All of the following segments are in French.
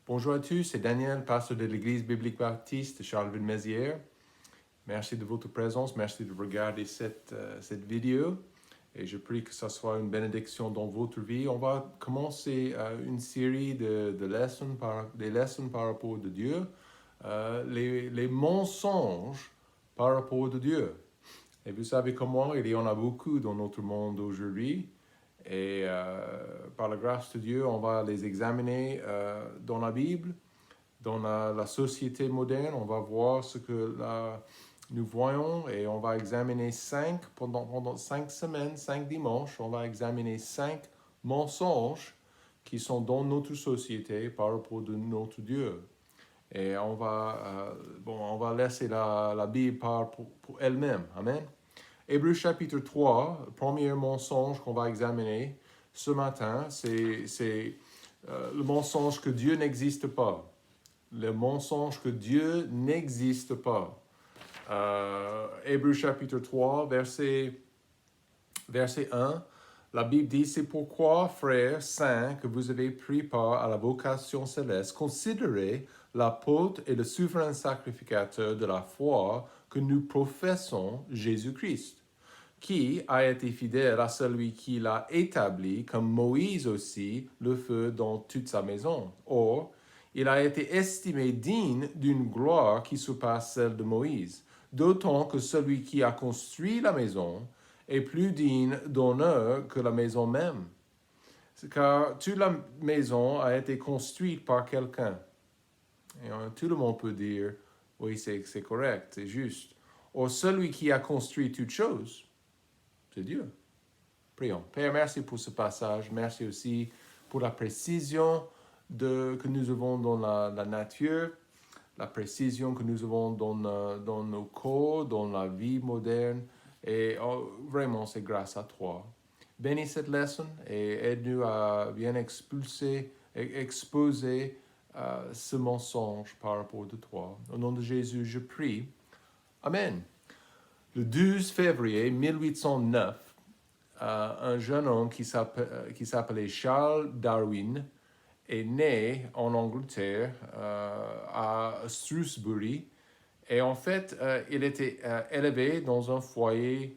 Bonjour à tous, c'est Daniel, pasteur de l'Église biblique baptiste de Charleville-Mézières. Merci de votre présence, merci de regarder cette vidéo et je prie que ce soit une bénédiction dans votre vie. On va commencer une série des leçons par rapport à Dieu, les mensonges par rapport à Dieu. Et vous savez comment il y en a beaucoup dans notre monde aujourd'hui. Et par la grâce de Dieu, on va les examiner dans la Bible, dans la société moderne. On va voir ce que nous voyons et on va examiner pendant 5 semaines, 5 dimanches, on va examiner 5 mensonges qui sont dans notre société par rapport à notre Dieu. Et on va laisser la Bible parler pour elle-même. Amen. Hébreux chapitre 3, le premier mensonge qu'on va examiner ce matin, c'est le mensonge que Dieu n'existe pas. Le mensonge que Dieu n'existe pas. Hébreux chapitre 3, verset 1, la Bible dit, c'est pourquoi, frères saints, que vous avez pris part à la vocation céleste, considérez l'apôtre et le souverain sacrificateur de la foi que nous professons, Jésus-Christ, qui a été fidèle à celui qui l'a établi, comme Moïse aussi, le feu dans toute sa maison. Or, il a été estimé digne d'une gloire qui surpasse celle de Moïse, d'autant que celui qui a construit la maison est plus digne d'honneur que la maison même. Car toute la maison a été construite par quelqu'un. Et tout le monde peut dire, oui, c'est correct, c'est juste. Or, celui qui a construit toute chose, c'est Dieu. Prions. Père, merci pour ce passage. Merci aussi pour la précision que nous avons dans la nature, la précision que nous avons dans nos corps, dans la vie moderne. Et vraiment, c'est grâce à toi. Bénis cette leçon et aide-nous à bien exposer ce mensonge par rapport à toi. Au nom de Jésus, je prie. Amen. Le 12 février 1809, un jeune homme qui s'appelait Charles Darwin est né en Angleterre, à Shrewsbury. Et en fait, il était élevé dans un foyer,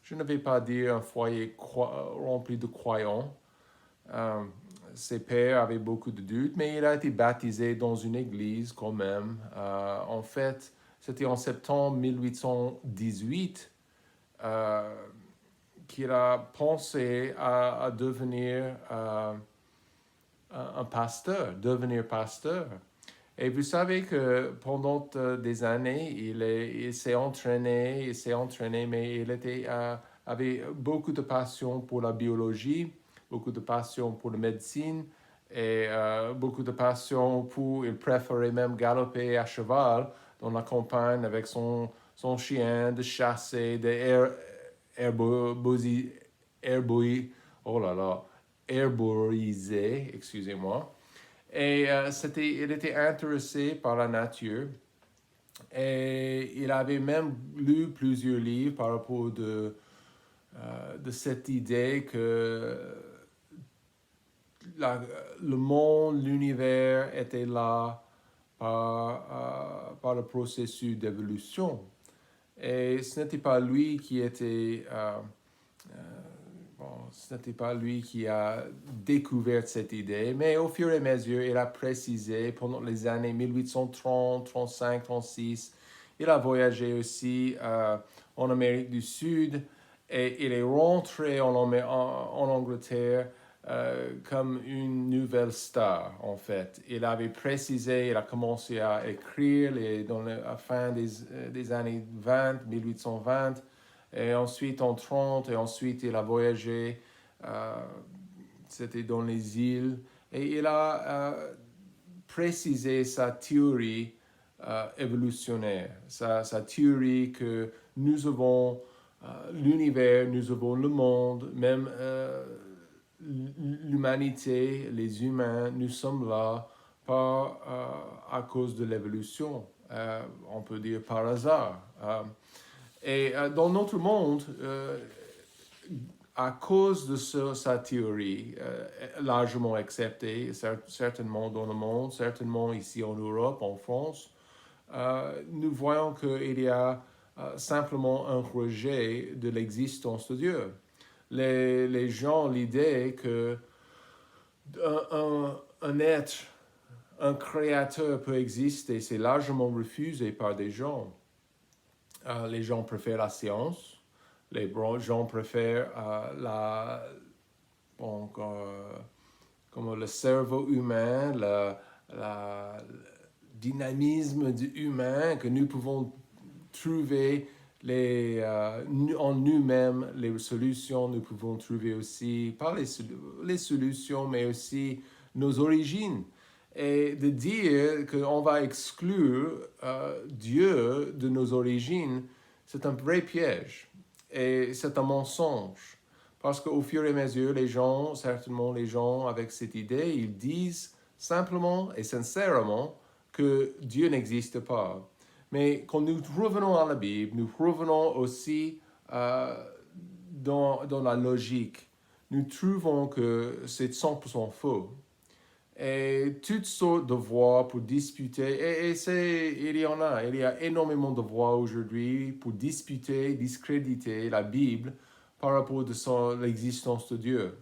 je ne vais pas dire un foyer rempli de croyants. Ses pères avaient beaucoup de doutes, mais il a été baptisé dans une église quand même. En fait, c'était en septembre 1818 qu'il a pensé à devenir devenir pasteur. Et vous savez que pendant des années, il s'est entraîné, mais il avait beaucoup de passion pour la biologie, beaucoup de passion pour la médecine et beaucoup de passion il préférait même galoper à cheval dans la campagne avec son chien, de chasser, herboriser, excusez-moi. Et il était intéressé par la nature. Et il avait même lu plusieurs livres par rapport de cette idée que le monde, l'univers était là par le processus d'évolution. Et ce n'était pas lui qui ce n'était pas lui qui a découvert cette idée, mais au fur et à mesure, il a précisé pendant les années 1830, 35, 36. Il a voyagé aussi en Amérique du Sud et il est rentré en Angleterre comme une nouvelle star, en fait. Il avait précisé, il a commencé à écrire dans la fin des années 20, 1820, et ensuite en 30, et ensuite il a voyagé, c'était dans les îles, et il a précisé sa théorie évolutionnaire, sa théorie que nous avons l'univers, nous avons le monde, même l'humanité, les humains, nous sommes là à cause de l'évolution, on peut dire par hasard. Et dans notre monde, à cause de sa théorie, largement acceptée, certainement dans le monde, certainement ici en Europe, en France, nous voyons qu'il y a simplement un rejet de l'existence de Dieu. Les gens, l'idée que un être, un créateur peut exister, c'est largement refusé par des gens. Les gens préfèrent la science, les gens préfèrent comme le cerveau humain, le dynamisme humain, que nous pouvons trouver en nous-mêmes les solutions. Nous pouvons trouver aussi, pas les solutions, mais aussi nos origines. Et de dire qu'on va exclure Dieu de nos origines, c'est un vrai piège. Et c'est un mensonge. Parce qu'au fur et à mesure, certainement les gens avec cette idée, ils disent simplement et sincèrement que Dieu n'existe pas. Mais quand nous revenons à la Bible, nous revenons aussi dans la logique. Nous trouvons que c'est 100% faux. Et toutes sortes de voies pour disputer, il y a énormément de voies aujourd'hui pour discréditer la Bible par rapport à l'existence de Dieu.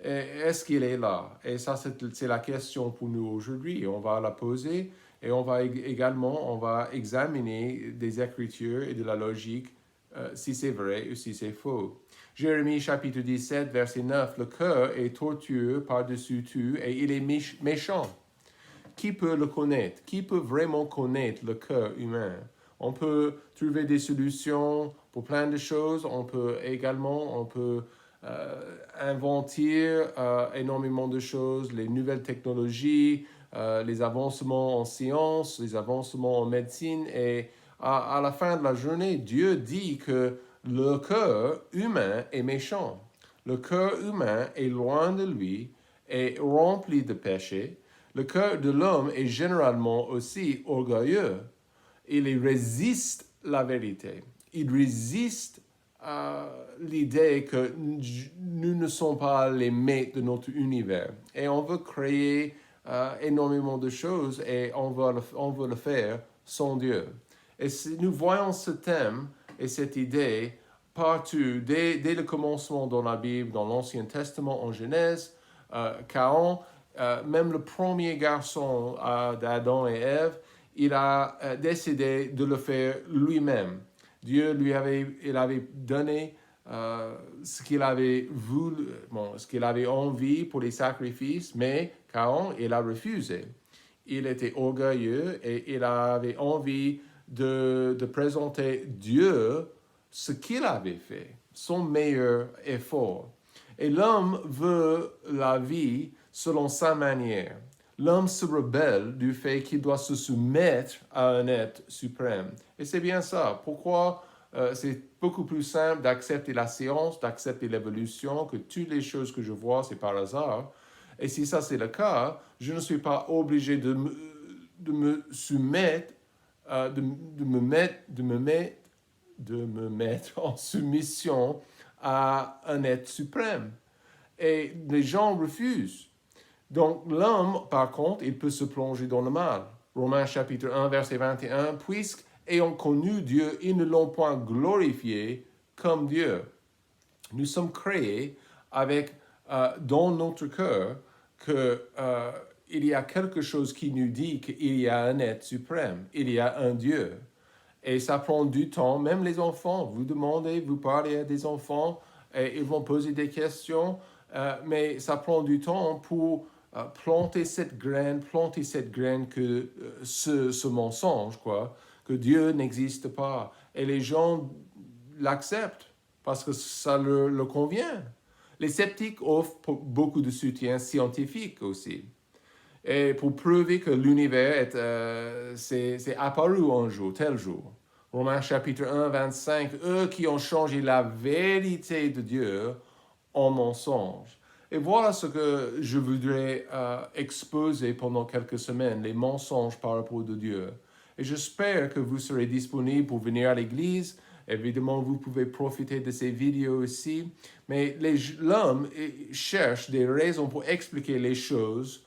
Est-ce qu'il est là? Et ça, c'est la question pour nous aujourd'hui. On va la poser et on va examiner des Écritures et de la logique si c'est vrai ou si c'est faux. Jérémie chapitre 17, verset 9, « Le cœur est tortueux par-dessus tout et il est méchant. Qui peut le connaître? Qui peut vraiment connaître le cœur humain? » On peut trouver des solutions pour plein de choses. On peut inventer énormément de choses, les nouvelles technologies, les avancements en sciences, les avancements en médecine. Et à la fin de la journée, Dieu dit que le cœur humain est méchant. Le cœur humain est loin de lui, est rempli de péché. Le cœur de l'homme est généralement aussi orgueilleux. Il résiste la vérité. Il résiste l'idée que nous ne sommes pas les maîtres de notre univers. Et on veut créer énormément de choses et on veut le faire sans Dieu. Et nous voyons ce thème et cette idée partout, dès le commencement dans la Bible, dans l'Ancien Testament, en Genèse, Caïn, même le premier garçon d'Adam et Ève, il a décidé de le faire lui-même. Dieu il avait donné ce qu'il avait voulu, ce qu'il avait envie pour les sacrifices, mais Caïn, il a refusé. Il était orgueilleux et il avait envie de présenter Dieu ce qu'il avait fait, son meilleur effort. Et l'homme veut la vie selon sa manière. L'homme se rebelle du fait qu'il doit se soumettre à un être suprême. Et c'est bien ça. Pourquoi c'est beaucoup plus simple d'accepter la science, d'accepter l'évolution, que toutes les choses que je vois, c'est par hasard. Et si ça c'est le cas, je ne suis pas obligé de me soumettre, de me mettre en soumission à un être suprême. Et les gens refusent. Donc l'homme, par contre, il peut se plonger dans le mal. Romains chapitre 1, verset 21, « Puisqu'ayant connu Dieu, ils ne l'ont point glorifié comme Dieu. » Nous sommes créés avec dans notre cœur qu'il y a quelque chose qui nous dit qu'il y a un être suprême, il y a un Dieu. Et ça prend du temps, même les enfants, vous parlez à des enfants, et ils vont poser des questions, mais ça prend du temps pour planter cette graine que ce mensonge, que Dieu n'existe pas. Et les gens l'acceptent parce que ça leur convient. Les sceptiques offrent beaucoup de soutien scientifique aussi. Et pour prouver que l'univers c'est apparu un jour, tel jour. Romains chapitre 1, 25, eux qui ont changé la vérité de Dieu en mensonge. Et voilà ce que je voudrais exposer pendant quelques semaines, les mensonges par rapport à Dieu. Et j'espère que vous serez disponible pour venir à l'église Évidemment, vous pouvez profiter de ces vidéos aussi. Mais l'homme cherche des raisons pour expliquer les choses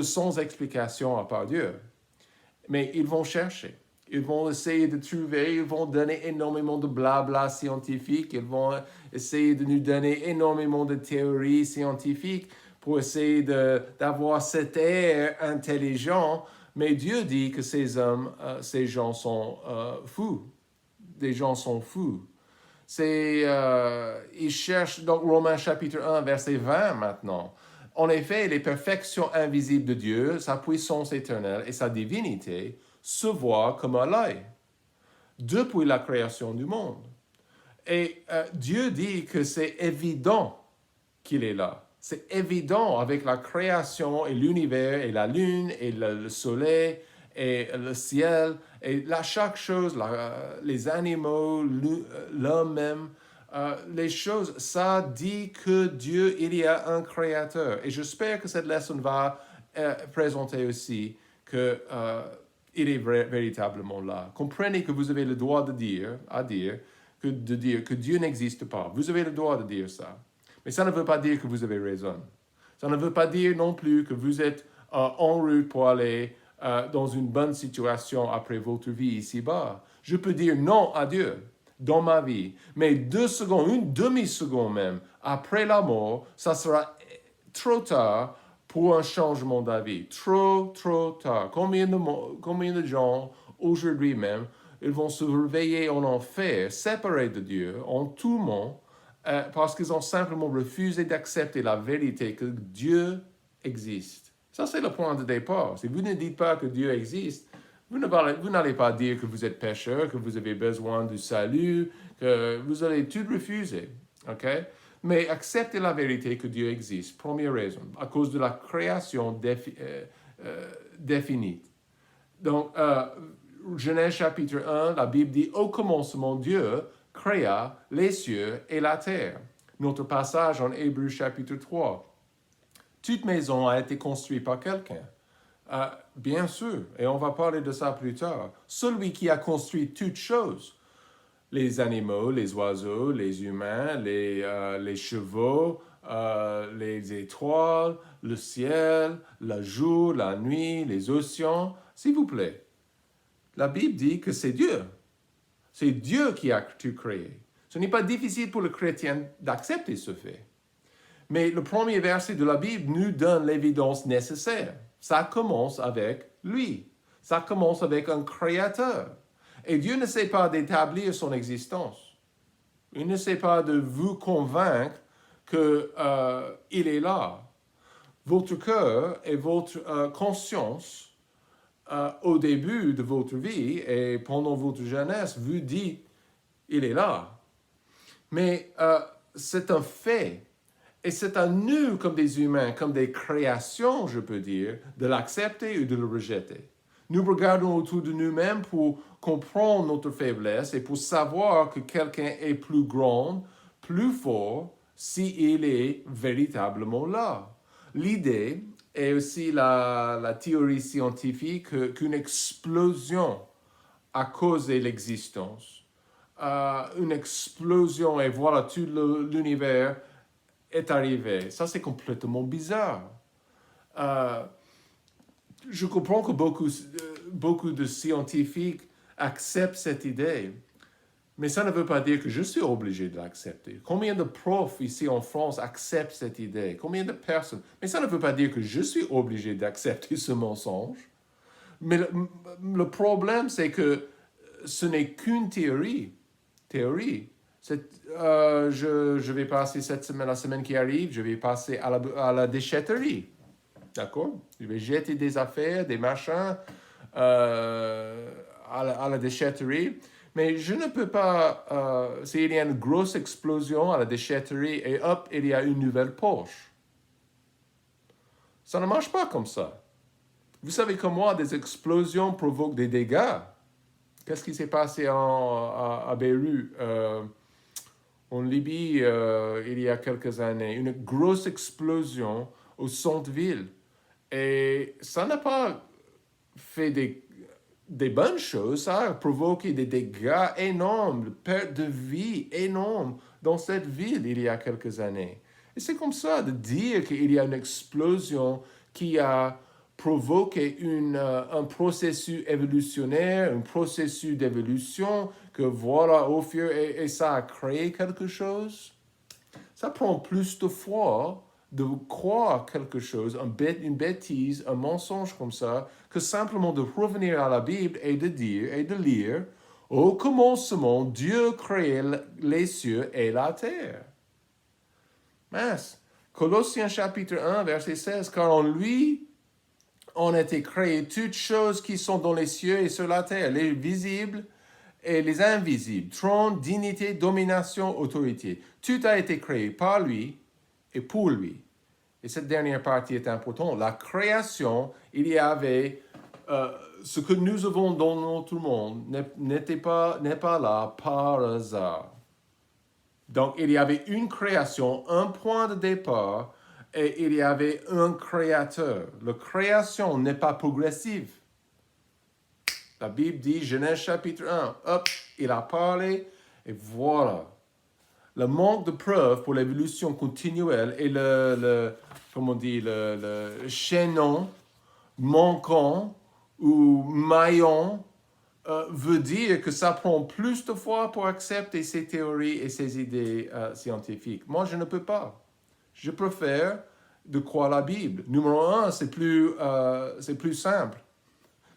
sans explication à part Dieu. Mais ils vont chercher. Ils vont essayer de trouver, ils vont donner énormément de blabla scientifique, ils vont essayer de nous donner énormément de théories scientifiques pour essayer d'avoir cet air intelligent. Mais Dieu dit que ces gens sont fous. Des gens sont fous. Ils cherchent, donc Romains chapitre 1, verset 20 maintenant. En effet, les perfections invisibles de Dieu, sa puissance éternelle et sa divinité se voient comme à l'œil depuis la création du monde. Et Dieu dit que c'est évident qu'il est là. C'est évident avec la création et l'univers et la lune et le soleil et le ciel et chaque chose, les animaux, l'homme même, les choses, ça dit que Dieu, il y a un créateur. Et j'espère que cette leçon va présenter aussi que il est véritablement là. Comprenez que vous avez le droit de dire que Dieu n'existe pas. Vous avez le droit de dire ça. Mais ça ne veut pas dire que vous avez raison. Ça ne veut pas dire non plus que vous êtes en route pour aller dans une bonne situation après votre vie ici-bas. Je peux dire non à Dieu dans ma vie, mais 2 secondes, une demi-seconde même, après la mort, ça sera trop tard pour un changement d'avis. Trop tard. Combien de gens, aujourd'hui même, ils vont se réveiller en enfer, séparés de Dieu, en tout monde, parce qu'ils ont simplement refusé d'accepter la vérité que Dieu existe. Ça, c'est le point de départ. Si vous ne dites pas que Dieu existe, vous n'allez pas dire que vous êtes pécheur, que vous avez besoin du salut, que vous allez tout refuser. OK? Mais acceptez la vérité que Dieu existe. Première raison, à cause de la création définie. Donc, Genèse chapitre 1, la Bible dit, au commencement, Dieu créa les cieux et la terre. Notre passage en Hébreux chapitre 3. Toute maison a été construite par quelqu'un. Bien sûr, et on va parler de ça plus tard. Celui qui a construit toutes choses, les animaux, les oiseaux, les humains, les chevaux, les étoiles, le ciel, le jour, la nuit, les océans, s'il vous plaît. La Bible dit que c'est Dieu. C'est Dieu qui a tout créé. Ce n'est pas difficile pour le chrétien d'accepter ce fait. Mais le premier verset de la Bible nous donne l'évidence nécessaire. Ça commence avec lui. Ça commence avec un créateur. Et Dieu ne sait pas d'établir son existence. Il ne sait pas de vous convaincre qu'il est là. Votre cœur et votre conscience, au début de votre vie et pendant votre jeunesse, vous dit il est là. Mais c'est un fait. Et c'est à nous, comme des humains, comme des créations, je peux dire, de l'accepter ou de le rejeter. Nous regardons autour de nous-mêmes pour comprendre notre faiblesse et pour savoir que quelqu'un est plus grand, plus fort, s'il est véritablement là. L'idée est aussi la théorie scientifique qu'une explosion a causé l'existence. Une explosion et voilà tout l'univers est arrivé. Ça, c'est complètement bizarre. Je comprends que beaucoup de scientifiques acceptent cette idée, mais ça ne veut pas dire que je suis obligé de l'accepter. Combien de profs ici en France acceptent cette idée? Combien de personnes? Mais ça ne veut pas dire que je suis obligé d'accepter ce mensonge. Mais le problème, c'est que ce n'est qu'une théorie. Je vais passer cette semaine, la semaine qui arrive, je vais passer à la déchetterie. D'accord? Je vais jeter des affaires, des machins à la déchetterie. Mais je ne peux pas, s'il y a une grosse explosion à la déchetterie et hop, il y a une nouvelle poche. Ça ne marche pas comme ça. Vous savez comme moi, des explosions provoquent des dégâts. Qu'est-ce qui s'est passé à Beyrouth, en Libye, il y a quelques années? Une grosse explosion au centre-ville. Et ça n'a pas fait des bonnes choses, ça a provoqué des dégâts énormes, de perte de vie énorme dans cette ville il y a quelques années. Et c'est comme ça de dire qu'il y a une explosion qui a provoqué un processus évolutionnaire, un processus d'évolution, que voilà, au fur et ça a créé quelque chose. Ça prend plus de foi de croire quelque chose, une bêtise, un mensonge comme ça, que simplement de revenir à la Bible et de dire et de lire, au commencement, Dieu créait les cieux et la terre. Mince. Colossiens chapitre 1, verset 16, car en lui ont été créées toutes choses qui sont dans les cieux et sur la terre, les visibles et les invisibles, trône, dignité, domination, autorité. Tout a été créé par lui et pour lui. Et cette dernière partie est importante. La création, il y avait ce que nous avons dans notre monde n'est pas là par hasard. Donc, il y avait une création, un point de départ, et il y avait un créateur. La création n'est pas progressive. La Bible dit, Genèse chapitre 1, hop, il a parlé, et voilà. Le manque de preuves pour l'évolution continuelle et comment on dit, le chaînon manquant ou maillon veut dire que ça prend plus de fois pour accepter ces théories et ces idées scientifiques. Moi, je ne peux pas. Je préfère de croire la Bible. Numéro un, c'est plus simple.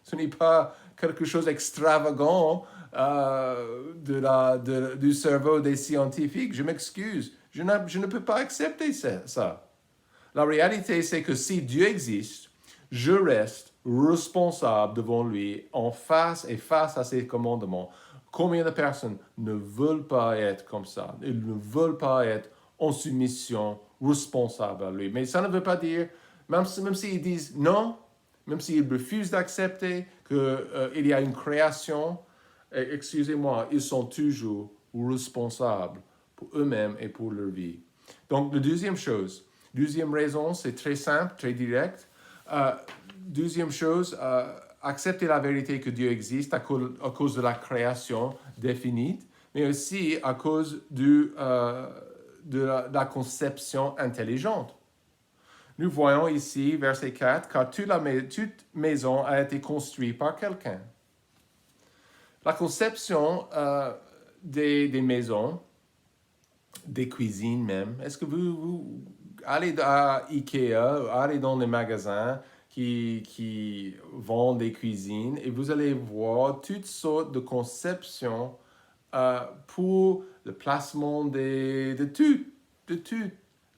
Ce n'est pas quelque chose d'extravagant du cerveau des scientifiques. Je m'excuse. Je ne peux pas accepter ça. La réalité, c'est que si Dieu existe, je reste responsable devant lui face à ses commandements. Combien de personnes ne veulent pas être comme ça? Ils ne veulent pas être en soumission, responsable à lui. Mais ça ne veut pas dire, même s'ils disent non, même s'ils refusent d'accepter qu'il y a une création, excusez-moi, ils sont toujours responsables pour eux-mêmes et pour leur vie. Donc, la deuxième raison, c'est très simple, très direct. Deuxième chose, accepter la vérité que Dieu existe à cause de la création définie, mais aussi à cause de la conception intelligente. Nous voyons ici, verset 4, car toute maison a été construite par quelqu'un. La conception des maisons, des cuisines même, est-ce que vous allez à Ikea, allez dans les magasins qui vendent des cuisines et vous allez voir toutes sortes de conceptions pour le placement de tout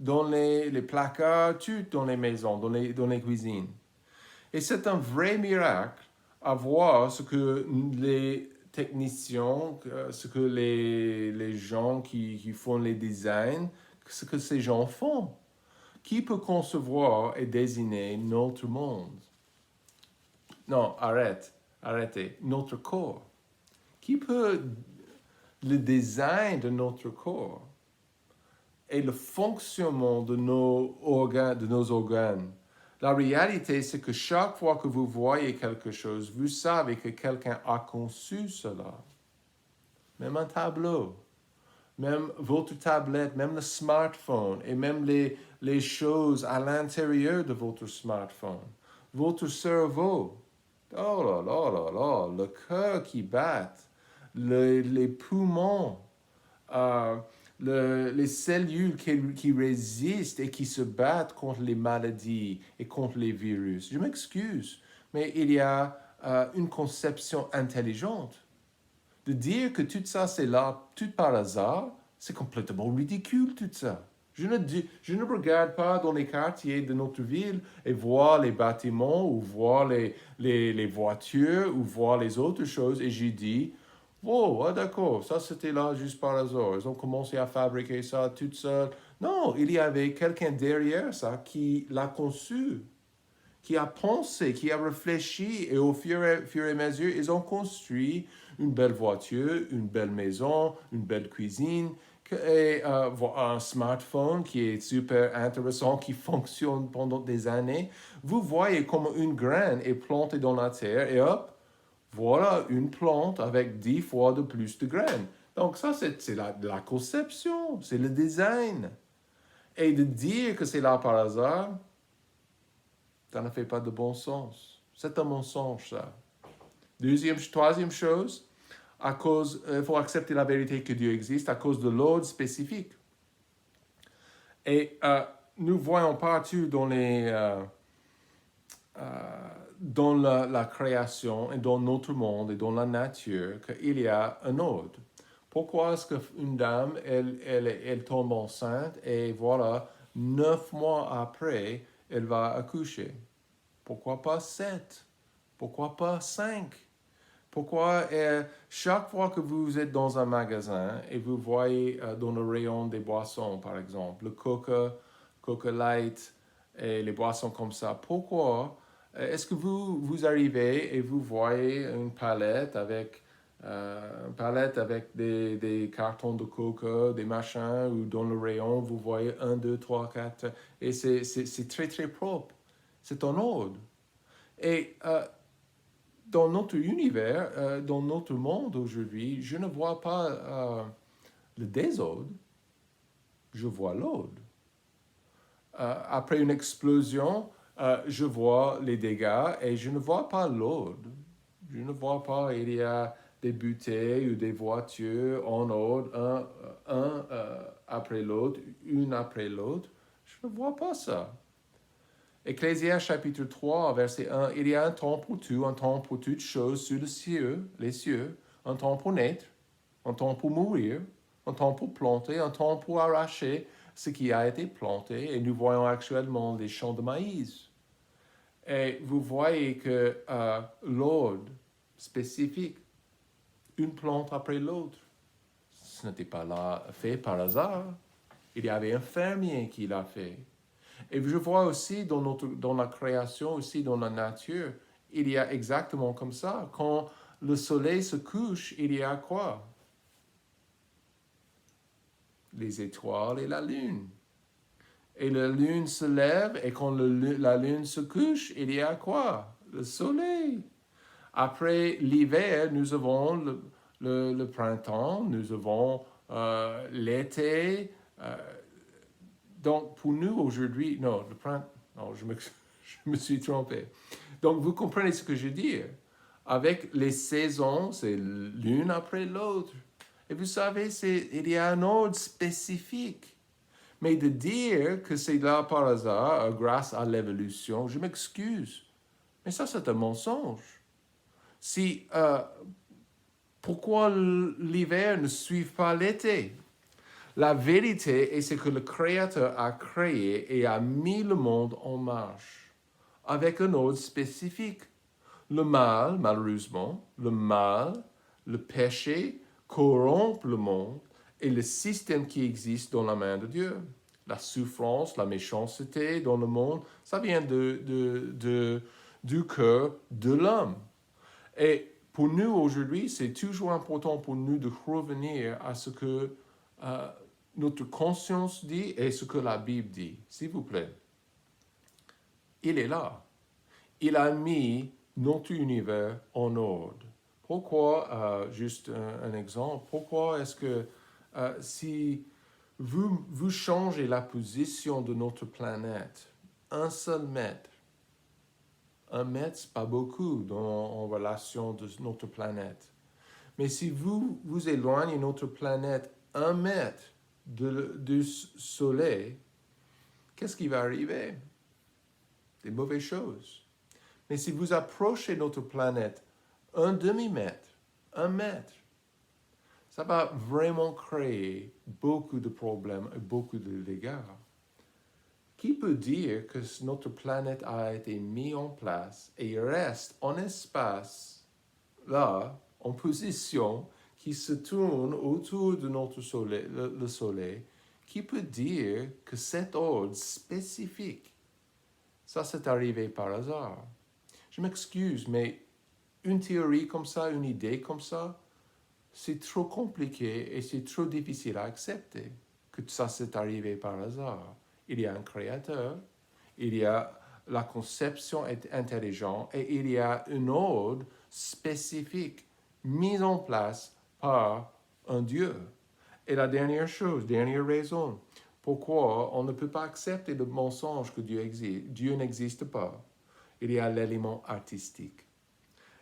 dans les placards, tout dans les maisons, dans les cuisines. Et c'est un vrai miracle à voir ce que les techniciens, ce que les gens qui font les designs, ce que ces gens font. Qui peut concevoir et désigner notre monde? Non, arrêtez. Notre corps. Qui peut le design de notre corps et le fonctionnement de nos organes? La réalité, c'est que chaque fois que vous voyez quelque chose, vous savez que quelqu'un a conçu cela. Même un tableau, même votre tablette, même le smartphone et même les choses à l'intérieur de votre smartphone. Votre cerveau, oh là là là là, le cœur qui bat, les poumons, les cellules qui résistent et qui se battent contre les maladies et contre les virus. Je m'excuse, mais il y a une conception intelligente. De dire que tout ça, c'est là, tout par hasard, c'est complètement ridicule, tout ça. Je ne regarde pas dans les quartiers de notre ville et voir les bâtiments ou voir les voitures ou voir les autres choses et je dis, oh, d'accord, ça c'était là juste par hasard. Ils ont commencé à fabriquer ça tout seul. Non, il y avait quelqu'un derrière ça qui l'a conçu, qui a pensé, qui a réfléchi et au fur et à mesure, ils ont construit une belle voiture, une belle maison, une belle cuisine, et un smartphone qui est super intéressant, qui fonctionne pendant des années. Vous voyez comment une graine est plantée dans la terre et hop, voilà une plante avec 10 fois de plus de graines. Donc ça, c'est la conception, c'est le design. Et de dire que c'est là par hasard, ça ne fait pas de bon sens. C'est un mensonge, ça. Troisième chose, il faut accepter la vérité que Dieu existe à cause de l'ordre spécifique. Et nous voyons partout dans la création et dans notre monde et dans la nature qu'il y a un ordre. Pourquoi est-ce qu'une dame, elle tombe enceinte et voilà, 9 mois après, elle va accoucher? Pourquoi pas 7? Pourquoi pas 5? Pourquoi chaque fois que vous êtes dans un magasin et vous voyez dans le rayon des boissons, par exemple, le Coca Light et les boissons comme ça, pourquoi est-ce que vous arrivez et vous voyez une palette avec des cartons de Coca, des machins, ou dans le rayon, vous voyez 1, 2, 3, 4, et c'est très, très propre. C'est en ordre. Et dans notre univers, dans notre monde aujourd'hui, je ne vois pas le désordre, je vois l'ordre. Après une explosion, je vois les dégâts et je ne vois pas l'ordre. Je ne vois pas, il y a des bouteilles ou des voitures en ordre, un après l'autre, une après l'autre. Je ne vois pas ça. Ecclésiaste chapitre 3, verset 1, il y a un temps pour tout, un temps pour toutes choses sur les cieux, un temps pour naître, un temps pour mourir, un temps pour planter, un temps pour arracher ce qui a été planté. Et nous voyons actuellement des champs de maïs. Et vous voyez que l'ordre spécifique, une plante après l'autre, ce n'était pas là fait par hasard. Il y avait un fermier qui l'a fait. Et je vois aussi dans la création, aussi dans la nature, il y a exactement comme ça. Quand le soleil se couche, il y a quoi? Les étoiles et la lune. Et la lune se lève, et quand la lune se couche, il y a quoi? Le soleil. Après l'hiver, nous avons le printemps, nous avons l'été. Donc, pour nous aujourd'hui, non, le printemps, non, je me suis trompé. Donc, vous comprenez ce que je dis. Avec les saisons, c'est l'une après l'autre. Et vous savez, il y a un ordre spécifique. Mais de dire que c'est là par hasard, grâce à l'évolution, je m'excuse. Mais ça, c'est un mensonge. Pourquoi l'hiver ne suit pas l'été? La vérité est ce que le Créateur a créé et a mis le monde en marche, avec un ordre spécifique. Le mal, malheureusement, le péché corrompt le monde et le système qui existe dans la main de Dieu. La souffrance, la méchanceté dans le monde, ça vient du cœur de l'homme. Et pour nous aujourd'hui, c'est toujours important pour nous de revenir à ce que notre conscience dit et ce que la Bible dit. S'il vous plaît. Il est là. Il a mis notre univers en ordre. Pourquoi, juste un exemple, pourquoi est-ce que si vous changez la position de notre planète, un seul mètre, un mètre, c'est pas beaucoup en relation de notre planète. Mais si vous éloignez notre planète un mètre du soleil, qu'est-ce qui va arriver? Des mauvaises choses. Mais si vous approchez notre planète un demi-mètre, un mètre, ça va vraiment créer beaucoup de problèmes et beaucoup de dégâts. Qui peut dire que notre planète a été mise en place et reste en espace, là, en position, qui se tourne autour de notre soleil, le soleil? Qui peut dire que cet ordre spécifique, ça c'est arrivé par hasard? Je m'excuse, mais une théorie comme ça, une idée comme ça, c'est trop compliqué et c'est trop difficile à accepter que ça s'est arrivé par hasard. Il y a un créateur, il y a la conception intelligente et il y a un ordre spécifique, mise en place par un Dieu. Et la dernière chose, dernière raison, pourquoi on ne peut pas accepter le mensonge que Dieu existe. Dieu n'existe pas. Il y a l'élément artistique.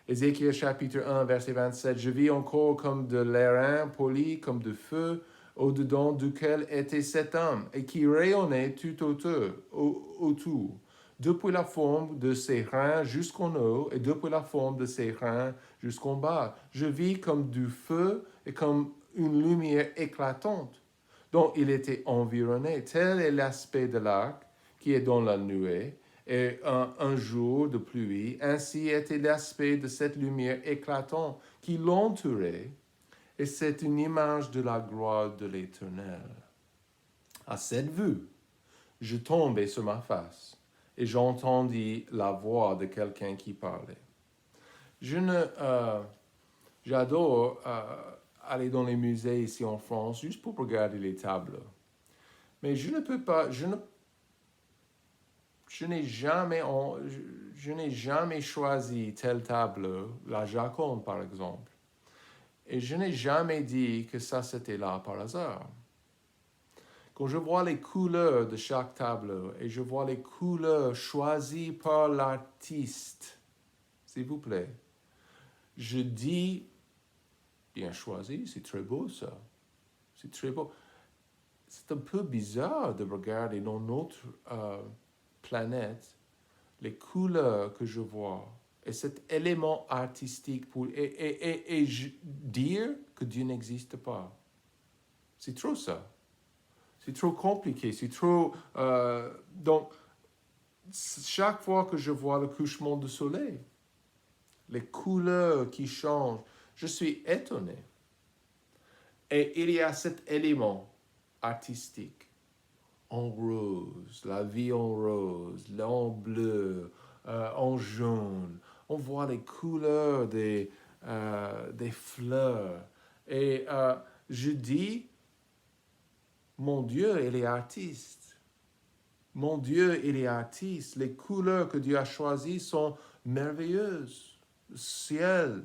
Ézéchiel chapitre 1, verset 27, « Je vis encore comme de l'airain poli, comme de feu, au-dedans duquel était cet homme, et qui rayonnait tout autour, depuis la forme de ses reins jusqu'en haut, et depuis la forme de ses reins jusqu'en bas. Je vis comme du feu et comme une lumière éclatante, dont il était environné. Tel est l'aspect de l'arc qui est dans la nuée, et un jour de pluie. Ainsi était l'aspect de cette lumière éclatante qui l'entourait, et c'est une image de la gloire de l'Éternel. À cette vue, je tombais sur ma face, et j'entendis la voix de quelqu'un qui parlait. J'adore aller dans les musées ici en France juste pour regarder les tableaux. Mais je n'ai jamais choisi tel tableau, la Joconde par exemple. Et je n'ai jamais dit que ça c'était là par hasard. Quand je vois les couleurs de chaque tableau et je vois les couleurs choisies par l'artiste, s'il vous plaît, je dis, bien choisi, c'est très beau ça. C'est très beau. C'est un peu bizarre de regarder dans notre planète les couleurs que je vois et cet élément artistique et dire que Dieu n'existe pas. C'est trop ça. C'est trop compliqué. C'est trop... donc, chaque fois que je vois le couchement du soleil, les couleurs qui changent, je suis étonné. Et il y a cet élément artistique en rose, la vie en rose, en bleu, en jaune. On voit les couleurs des fleurs. Et je dis, mon Dieu, il est artiste. Mon Dieu, il est artiste. Les couleurs que Dieu a choisies sont merveilleuses. Le ciel.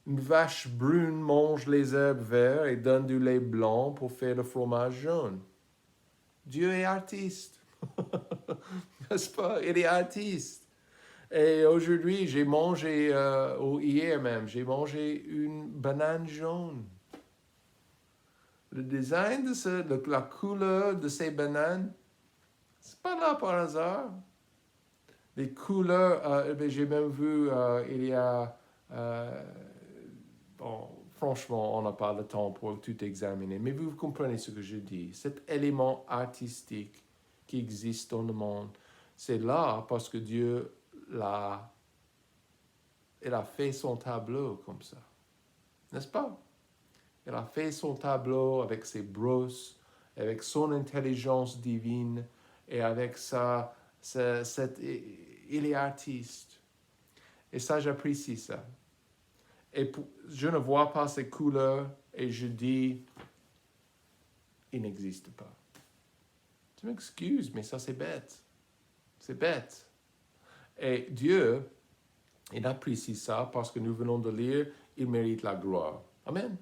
Une vache brune mange les herbes vertes et donne du lait blanc pour faire le fromage jaune. Dieu est artiste. N'est-ce pas? Il est artiste. Et aujourd'hui, j'ai mangé, ou hier même, j'ai mangé une banane jaune. Le design de la couleur de ces bananes, c'est pas là par hasard. Les couleurs, j'ai même vu, il y a, bon, franchement, on n'a pas le temps pour tout examiner, mais vous comprenez ce que je dis. Cet élément artistique qui existe dans le monde, c'est là parce que Dieu il a fait son tableau comme ça. N'est-ce pas? Il a fait son tableau avec ses brosses, avec son intelligence divine et avec il est artiste. Et ça, j'apprécie ça. Et je ne vois pas ces couleurs et je dis, il n'existe pas. Tu m'excuses, mais ça c'est bête. C'est bête. Et Dieu, il apprécie ça parce que nous venons de lire, il mérite la gloire. Amen.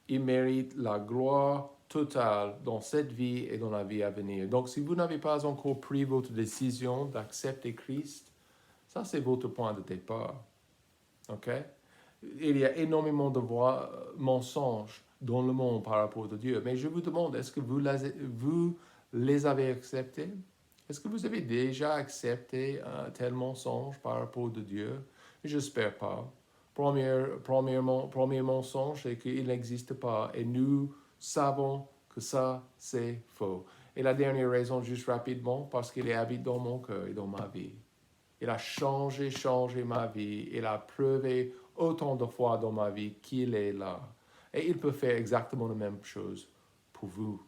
Il mérite la gloire totale dans cette vie et dans la vie à venir. Donc, si vous n'avez pas encore pris votre décision d'accepter Christ, ça c'est votre point de départ. OK? Il y a énormément de mensonges dans le monde par rapport à Dieu. Mais je vous demande, est-ce que vous les avez acceptés? Est-ce que vous avez déjà accepté un tel mensonge par rapport à Dieu? J'espère pas. Premier mensonge, c'est qu'il n'existe pas. Et nous savons que ça, c'est faux. Et la dernière raison, juste rapidement, parce qu'il habite dans mon cœur et dans ma vie. Il a changé ma vie. Il a prouvé autant de fois dans ma vie qu'il est là. Et il peut faire exactement la même chose pour vous.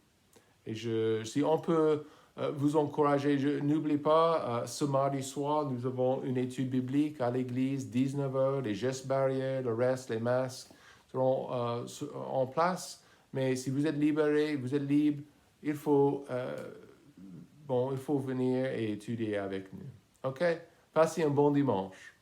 Et si on peut vous encourager, n'oubliez pas, ce mardi soir, nous avons une étude biblique à l'église, 19h, les gestes barrières, le reste, les masques seront en place. Mais si vous êtes libéré, vous êtes libre, il faut venir et étudier avec nous. OK? Passez un bon dimanche.